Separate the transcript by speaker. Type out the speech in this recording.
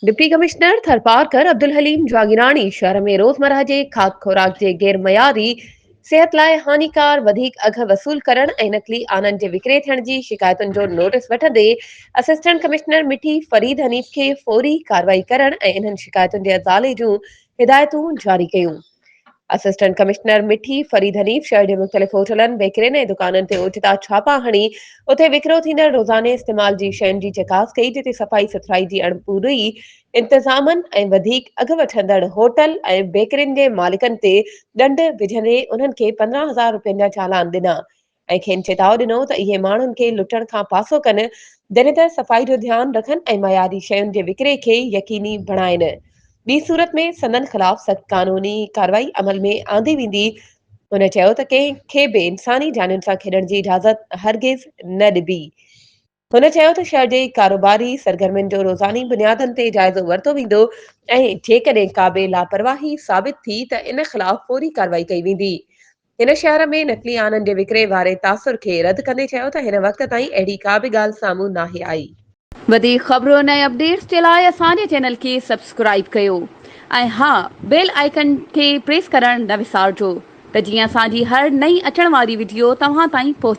Speaker 1: Deputy commissioner Tharparkar Abdul haleem जागीरानी शहर में रोजमर्रा जे खाद खुराक जे गैरमयारी सेहत लाइ हानिकार वधीक अघ वसूल करण ऐं नकली आननि जे विकिरे थियण जी शिकायतुनि जो नोटिस वठंदे असिस्टेंट कमिश्नर मिठी फरीद हनीफ खे फौरी कार्रवाई करण ऐं इन्हनि शिकायतुनि जे अज़ाले जूं हिदायतूं जारी कयूं। असिस्टेंट कमिश्नर मिठी फरीद हनीफ शहर जे मुख़्तलिफ़ होटलनि बेकरियुनि ऐं दुकाननि ते ओचिता छापा हणी उते विकिरो थींदड़ रोज़ाने इस्तेमाल जी शयुनि जी चकास कई, जिते सफ़ाई सुथराई जी अणपूरी इंतज़ामनि ऐं वधीक अघ वठंदड़ होटल ऐं बेकरियुनि जे मालिकनि ते ॾंड विझंदे उन्हनि खे 15,000 रुपयनि जा चालान ॾिना ऐं खेनि चेताव ॾिनो त इहे माण्हुनि खे लुटण खां पासो कनि, जॾहिं त सफ़ाई जो ध्यानु रखनि ऐं मयारी शयुनि जे विकिरे खे यकीनी बणाइनि। ॿी सूरत में संदनि ख़िलाफ़ सख़्त कानूनी कार्रवाई अमल में आंदी वेंदी। हुन चयो त कंहिंखे बि इंसानी जानुनि सां खेॾण जी इजाज़त हरगिज़ न ॾिबी। हुन चयो त शहर जे कारोबारी सरगर्मियुनि जो रोज़ानी बुनियादनि ते जाइज़ो वरितो वेंदो ऐं जेकॾहिं का बि लापरवाही साबित थी त इन ख़िलाफ़ फौरी कार्रवाई कई वेंदी। हिन शहर में नकली आननि जे विकिरे वारे तासुर खे रद्द कंदे चयो त हिन वक़्त ताईं अहिड़ी का बि ॻाल्हि साम्हूं नाहे आई। वधीक ख़बरुनि ऐं अपडेट्स जे लाइ असांजे चैनल खे सब्सक्राइब कयो ऐं हा, बेल आइकन खे प्रेस करण न विसारिजो त जीअं असांजी हर नई अचण वारी वीडियो तव्हां ताईं पहुचे।